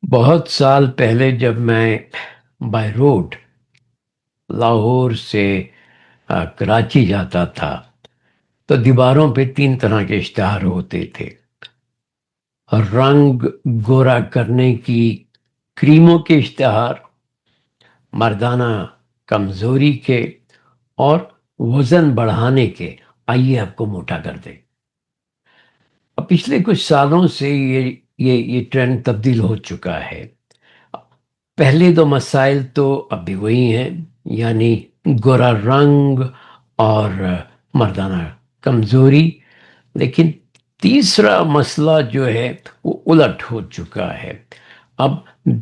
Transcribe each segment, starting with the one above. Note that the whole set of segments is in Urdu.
بہت سال پہلے جب میں بائی روڈ لاہور سے کراچی جاتا تھا تو دیواروں پہ 3 طرح کے اشتہار ہوتے تھے۔ رنگ گورا کرنے کی کریموں کے اشتہار، مردانہ کمزوری کے، اور وزن بڑھانے کے، آئیے آپ کو موٹا کر دیں۔ اب پچھلے کچھ سالوں سے یہ ٹرینڈ تبدیل ہو چکا ہے۔ پہلے دو مسائل تو اب بھی وہی ہیں، یعنی گورا رنگ اور مردانہ کمزوری، لیکن تیسرا مسئلہ جو ہے وہ الٹ ہو چکا ہے۔ اب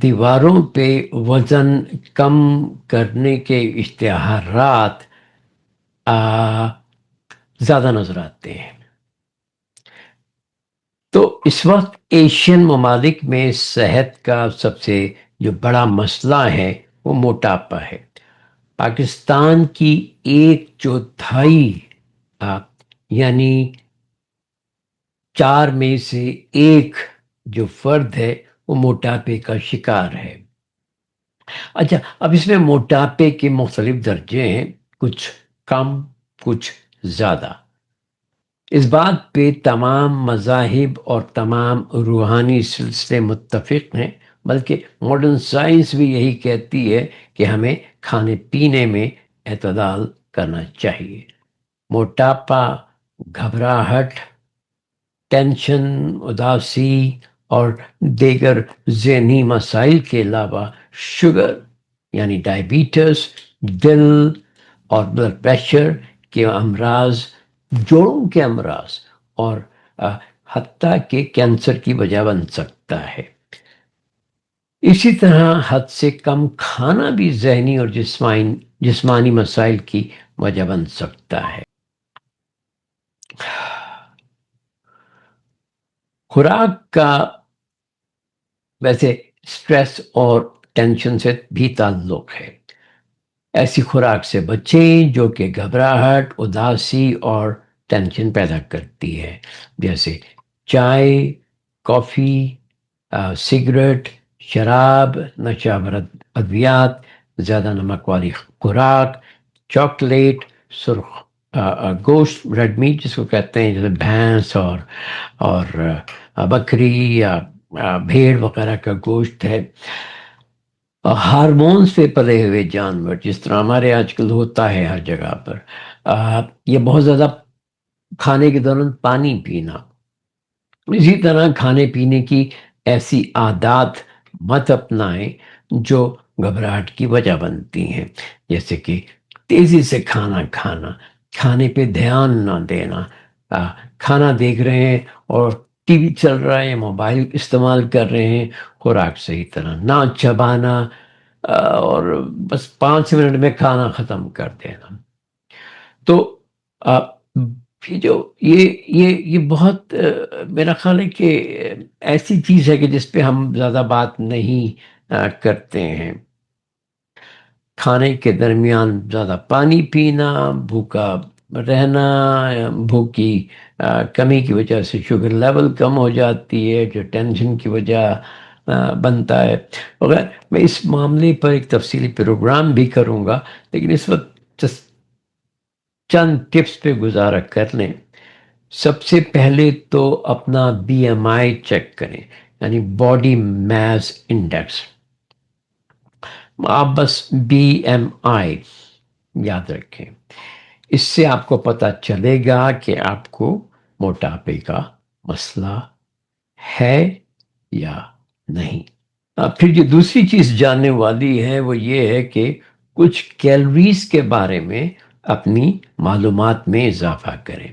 دیواروں پہ وزن کم کرنے کے اشتہارات زیادہ نظر آتے ہیں۔ تو اس وقت ایشین ممالک میں صحت کا سب سے جو بڑا مسئلہ ہے وہ موٹاپا ہے۔ پاکستان کی 1/4 یعنی 4 میں سے 1 جو فرد ہے وہ موٹاپے کا شکار ہے۔ اچھا، اب اس میں موٹاپے کے مختلف درجے ہیں، کچھ کم کچھ زیادہ۔ اس بات پہ تمام مذاہب اور تمام روحانی سلسلے متفق ہیں، بلکہ ماڈرن سائنس بھی یہی کہتی ہے کہ ہمیں کھانے پینے میں اعتدال کرنا چاہیے۔ موٹاپا، گھبراہٹ، ٹینشن، اداسی اور دیگر ذہنی مسائل کے علاوہ شوگر یعنی ڈائبیٹس، دل اور بلڈ پریشر کے امراض، جوڑوں کے امراض اور حتیٰ کہ کینسر کی وجہ بن سکتا ہے۔ اسی طرح حد سے کم کھانا بھی ذہنی اور جسمانی مسائل کی وجہ بن سکتا ہے۔ خوراک کا ویسے سٹریس اور ٹینشن سے بھی تعلق ہے۔ ایسی خوراک سے بچیں جو کہ گھبراہٹ، اداسی اور ٹینشن پیدا کرتی ہے، جیسے چائے، کافی، سگریٹ، شراب، نشہ آور ادویات، زیادہ نمک والی خوراک، چاکلیٹ، سرخ گوشت، ریڈ میٹ جس کو کہتے ہیں، جیسے بھینس اور بکری یا بھیڑ وغیرہ کا گوشت ہے۔ ہارمونز سے پلے ہوئے جانور، جس طرح ہمارے آج کل ہوتا ہے ہر جگہ پر، یہ بہت زیادہ کھانے کے دوران پانی پینا، اسی طرح کھانے پینے کی ایسی عادات مت اپنائیں جو گھبراہٹ کی وجہ بنتی ہیں، جیسے کہ تیزی سے کھانا کھانا، کھانے پہ دھیان نہ دینا، کھانا دیکھ رہے ہیں اور ٹی وی چل رہا ہے، موبائل استعمال کر رہے ہیں، خوراک صحیح طرح نہ چبانا، اور بس 5 منٹ میں کھانا ختم کر دینا۔ تو یہ بہت میرا خیال ہے کہ ایسی چیز ہے کہ جس پہ ہم زیادہ بات نہیں کرتے ہیں۔ کھانے کے درمیان زیادہ پانی پینا، بھوکا رہنا، بھوک کی کمی کی وجہ سے شوگر لیول کم ہو جاتی ہے، جو ٹینشن کی وجہ بنتا ہے وغیرہ۔ میں اس معاملے پر ایک تفصیلی پروگرام بھی کروں گا، لیکن اس وقت چند ٹپس پہ گزارا کر لیں۔ سب سے پہلے تو اپنا BMI چیک کریں، یعنی باڈی میس انڈیکس۔ آپ بس BMI یاد رکھیں، اس سے آپ کو پتہ چلے گا کہ آپ کو موٹاپے کا مسئلہ ہے یا نہیں۔ پھر جو دوسری چیز جاننے والی ہے وہ یہ ہے کہ کچھ کیلوریز کے بارے میں اپنی معلومات میں اضافہ کریں۔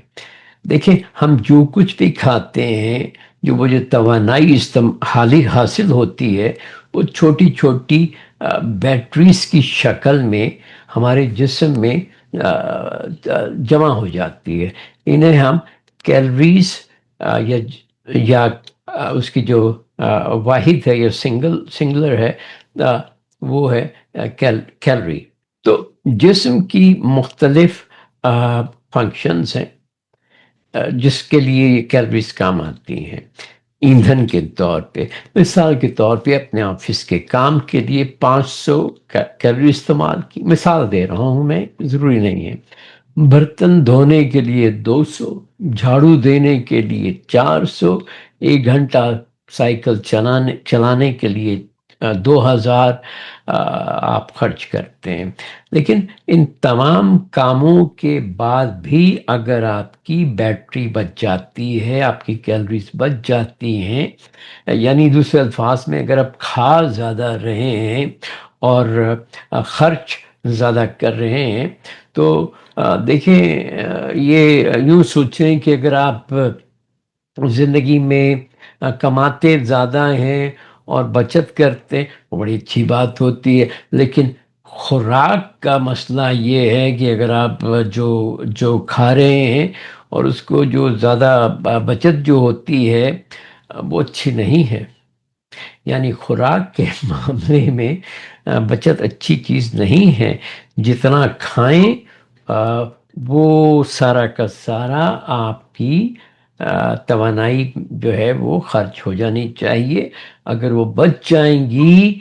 دیکھیں، ہم جو کچھ بھی کھاتے ہیں، وہ جو توانائی حاصل ہوتی ہے، وہ چھوٹی چھوٹی بیٹریز کی شکل میں ہمارے جسم میں جمع ہو جاتی ہے۔ انہیں ہم کیلوریز یا اس کی جو واحد ہے یا سنگلر ہے، وہ ہے کیلری۔ تو جسم کی مختلف فنکشنز ہیں جس کے لیے یہ کیلوریز کام آتی ہیں۔ ایندھن کے طور پہ مثال کے طور پہ اپنے آفس کے کام کے لیے 500 کیلوری استعمال کی، مثال دے رہا ہوں میں، ضروری نہیں ہے۔ برتن دھونے کے لیے 200، جھاڑو دینے کے لیے 400، 1 گھنٹہ سائیکل چلانے کے لیے 2000 آپ خرچ کرتے ہیں۔ لیکن ان تمام کاموں کے بعد بھی اگر آپ کی بیٹری بچ جاتی ہے، آپ کی کیلوریز بچ جاتی ہیں، یعنی دوسرے الفاظ میں اگر آپ کھا زیادہ رہے ہیں اور خرچ زیادہ کر رہے ہیں، تو دیکھیں یہ یوں سوچیں کہ اگر آپ زندگی میں کماتے زیادہ ہیں اور بچت کرتے ہیں، وہ بڑی اچھی بات ہوتی ہے، لیکن خوراک کا مسئلہ یہ ہے کہ اگر آپ جو کھا رہے ہیں اور اس کو جو زیادہ بچت جو ہوتی ہے وہ اچھی نہیں ہے۔ یعنی خوراک کے معاملے میں بچت اچھی چیز نہیں ہے۔ جتنا کھائیں وہ سارا کا سارا آپ کی توانائی جو ہے وہ خرچ ہو جانی چاہیے۔ اگر وہ بچ جائیں گی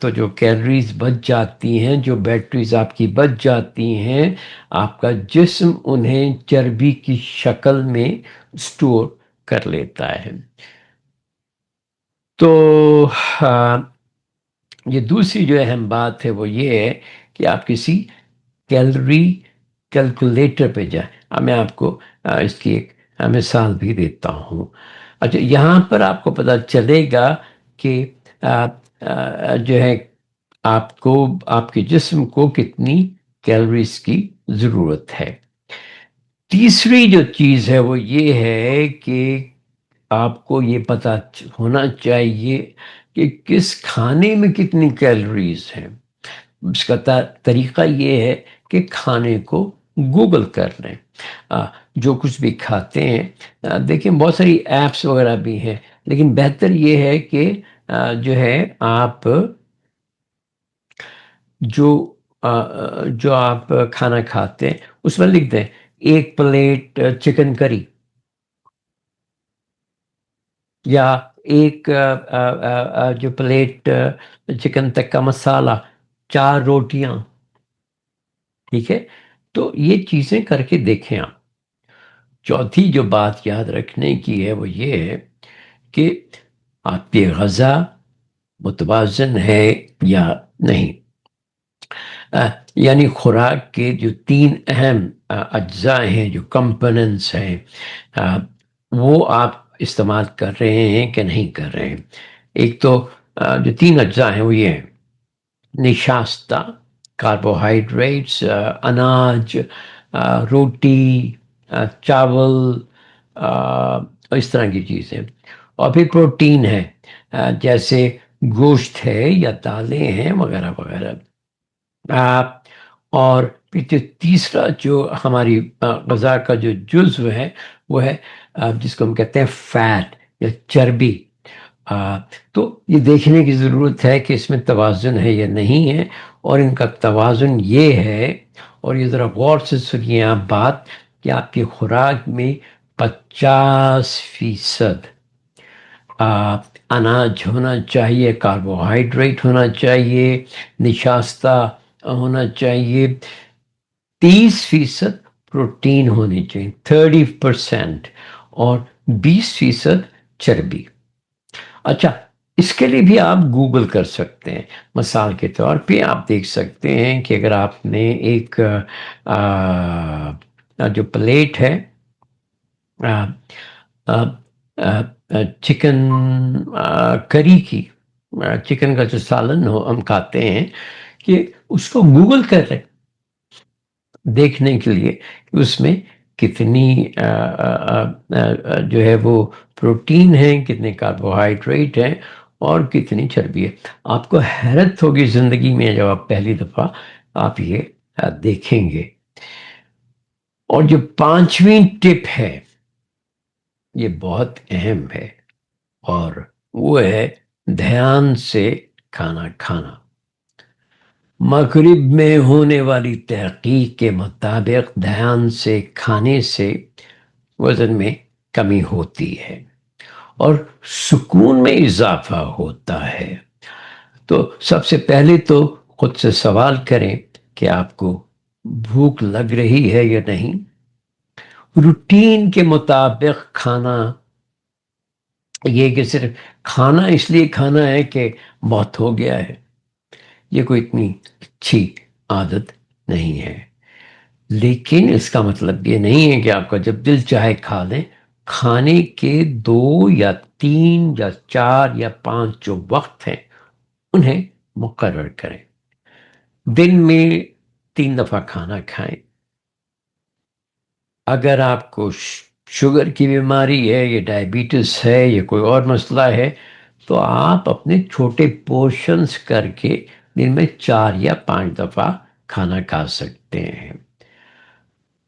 تو جو کیلوریز بچ جاتی ہیں، جو بیٹریز آپ کی بچ جاتی ہیں، آپ کا جسم انہیں چربی کی شکل میں سٹور کر لیتا ہے۔ تو یہ دوسری جو اہم بات ہے وہ یہ ہے کہ آپ کسی کیلوری کیلکولیٹر پہ جائیں۔ اب میں آپ کو اس کی ایک مثال بھی دیتا ہوں۔ اچھا، یہاں پر آپ کو پتہ چلے گا کہ جو ہے آپ کے جسم کو کتنی کیلوریز کی ضرورت ہے۔ تیسری جو چیز ہے وہ یہ ہے کہ آپ کو یہ پتہ ہونا چاہیے کہ کس کھانے میں کتنی کیلوریز ہیں۔ اس کا طریقہ یہ ہے کہ کھانے کو گوگل کر لیں۔ جو کچھ بھی کھاتے ہیں، دیکھیں بہت ساری ایپس وغیرہ بھی ہیں، لیکن بہتر یہ ہے کہ جو ہے آپ جو آپ کھانا کھاتے ہیں اس میں لکھ دیں 1 پلیٹ چکن کری، یا ایک جو پلیٹ چکن تکہ مسالہ، 4 روٹیاں، ٹھیک ہے۔ تو یہ چیزیں کر کے دیکھیں آپ۔ چوتھی جو بات یاد رکھنے کی ہے وہ یہ ہے کہ آپ کی غذا متوازن ہے یا نہیں۔ یعنی خوراک کے جو 3 اہم اجزاء ہیں، جو کمپوننٹس ہیں، وہ آپ استعمال کر رہے ہیں کہ نہیں کر رہے ہیں۔ ایک تو جو 3 اجزاء ہیں وہ یہ ہیں: نشاستہ، کاربوہائیڈریٹس، اناج، روٹی، چاول، اس طرح کی چیزیں، اور پھر پروٹین ہے، جیسے گوشت ہے یا دالیں ہیں وغیرہ وغیرہ۔ اور پھر جو تیسرا جو ہماری غذا کا جو جزو ہے وہ ہے جس کو ہم کہتے ہیں فیٹ یا چربی۔ تو یہ دیکھنے کی ضرورت ہے کہ اس میں توازن ہے یا نہیں ہے، اور ان کا توازن یہ ہے، اور یہ ذرا غور سے سنیے آپ بات، کہ آپ کی خوراک میں 50% اناج ہونا چاہیے، کاربوہائیڈریٹ ہونا چاہیے، نشاستہ ہونا چاہیے، 30% پروٹین ہونی چاہیے، 30%، اور 20% چربی۔ اچھا، اس کے لیے بھی آپ گوگل کر سکتے ہیں۔ مثال کے طور پہ آپ دیکھ سکتے ہیں کہ اگر آپ نے ایک جو پلیٹ ہے چکن کری کی، چکن کا جو سالن ہم کھاتے ہیں، کہ اس کو گوگل کر لیں دیکھنے کے لیے کہ اس میں کتنی جو ہے وہ پروٹین ہے، کتنے کاربوہائیڈریٹ ہیں، اور کتنی چربی ہے۔ آپ کو حیرت ہوگی زندگی میں جب آپ پہلی دفعہ آپ یہ دیکھیں گے۔ اور جو 5ویں ٹپ ہے یہ بہت اہم ہے، اور وہ ہے دھیان سے کھانا کھانا۔ مغرب میں ہونے والی تحقیق کے مطابق دھیان سے کھانے سے وزن میں کمی ہوتی ہے، اور سکون میں اضافہ ہوتا ہے۔ تو سب سے پہلے تو خود سے سوال کریں کہ آپ کو بھوک لگ رہی ہے یا نہیں۔ روٹین کے مطابق کھانا، یہ کہ صرف کھانا اس لیے کھانا ہے کہ بہت ہو گیا ہے، یہ کوئی اتنی اچھی عادت نہیں ہے۔ لیکن اس کا مطلب یہ نہیں ہے کہ آپ کا جب دل چاہے کھا لیں۔ کھانے کے 2 یا 3 یا 4 یا 5 جو وقت ہیں انہیں مقرر کریں۔ دن میں 3 دفعہ کھانا کھائیں۔ اگر آپ کو شوگر کی بیماری ہے یا ڈائبٹیز ہے یا کوئی اور مسئلہ ہے تو آپ اپنے چھوٹے پورشنز کر کے دن میں 4 یا 5 دفعہ کھانا کھا سکتے ہیں۔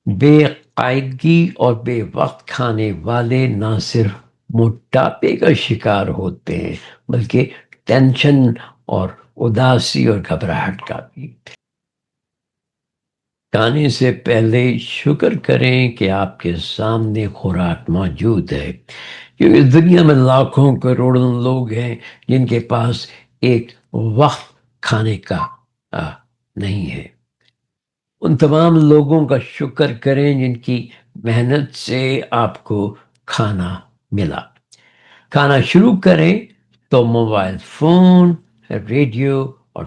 بے قاعدگی اور بے وقت کھانے والے نہ صرف موٹاپے کا شکار ہوتے ہیں بلکہ ٹینشن اور اداسی اور گھبراہٹ کا بھی۔ کھانے سے پہلے شکر کریں کہ آپ کے سامنے خوراک موجود ہے، کیونکہ اس دنیا میں لاکھوں کروڑوں لوگ ہیں جن کے پاس ایک وقت کھانے کا نہیں ہے۔ ان تمام لوگوں کا شکر کریں جن کی محنت سے آپ کو کھانا ملا۔ کھانا شروع کریں تو موبائل فون، ریڈیو اور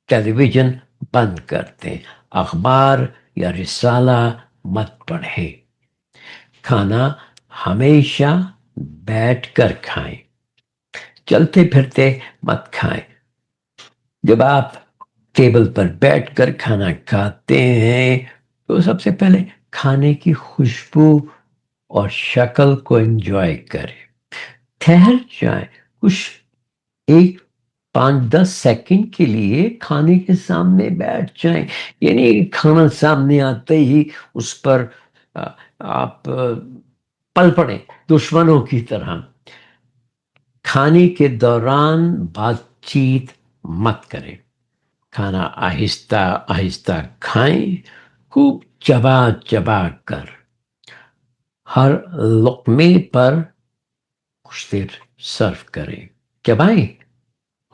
ٹیلی ویژن بند کر دیں۔ اخبار یا رسالہ مت پڑھیں۔ کھانا ہمیشہ بیٹھ کر کھائیں، چلتے پھرتے مت کھائیں۔ جب آپ ٹیبل پر بیٹھ کر کھانا کھاتے ہیں تو سب سے پہلے کھانے کی خوشبو اور شکل کو انجوائے کریں۔ ٹھہر جائیں، کچھ 5-10 سیکنڈ کے لیے کھانے کے سامنے بیٹھ جائیں، یعنی کھانا سامنے آتے ہی اس پر آپ پل پڑیں دشمنوں کی طرح۔ کھانے کے دوران بات چیت مت کریں۔ کھانا آہستہ آہستہ کھائیں، خوب چبا چبا کر۔ ہر لقمے پر کچھ دیر سرو کریں، چبائیں۔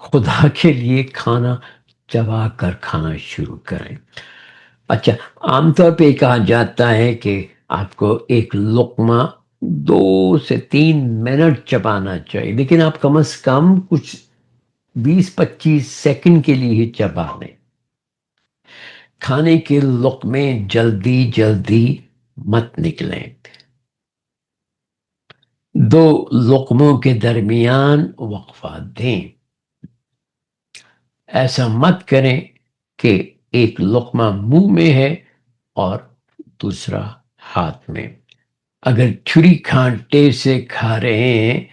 خدا کے لیے کھانا چبا کر کھانا شروع کریں۔ اچھا، عام طور پہ کہا جاتا ہے کہ آپ کو ایک لقمہ 2 سے 3 منٹ چبانا چاہیے، لیکن آپ کم از کم کچھ 20-25 سیکنڈ کے لیے ہی چبا لیں۔ کھانے کے لقمے جلدی جلدی مت نکلیں۔ 2 لقموں کے درمیان وقفہ دیں۔ ایسا مت کریں کہ ایک لقمہ منہ میں ہے اور دوسرا ہاتھ میں۔ اگر چھری کانٹے سے کھا رہے ہیں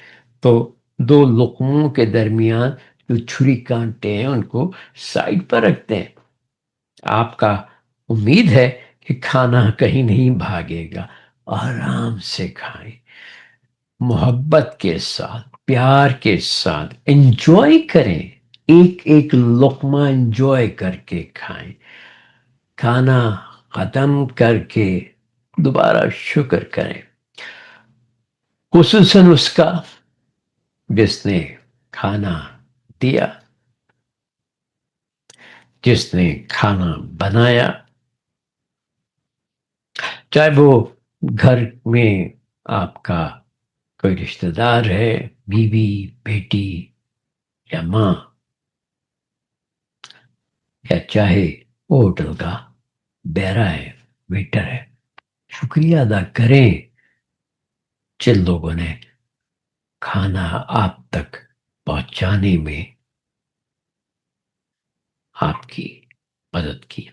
تو 2 لقموں کے درمیان جو چھری کانٹے ہیں ان کو سائڈ پر رکھتے ہیں۔ آپ کا امید ہے کہ کھانا کہیں نہیں بھاگے گا۔ آرام سے کھائیں، محبت کے ساتھ، پیار کے ساتھ انجوائے کریں۔ ایک ایک لقمہ انجوائے کر کے کھائیں۔ کھانا ختم کر کے دوبارہ شکر کریں، خصوصاً اس کا جس نے کھانا دیا، جس نے کھانا بنایا، چاہے وہ گھر میں آپ کا کوئی رشتہ دار ہے، بیوی، بیٹی یا ماں، یا چاہے ہوٹل کا بیرا ہے، ویٹر ہے۔ شکریہ ادا کریں جن لوگوں نے کھانا آپ تک پہنچانے میں آپ کی مدد کی۔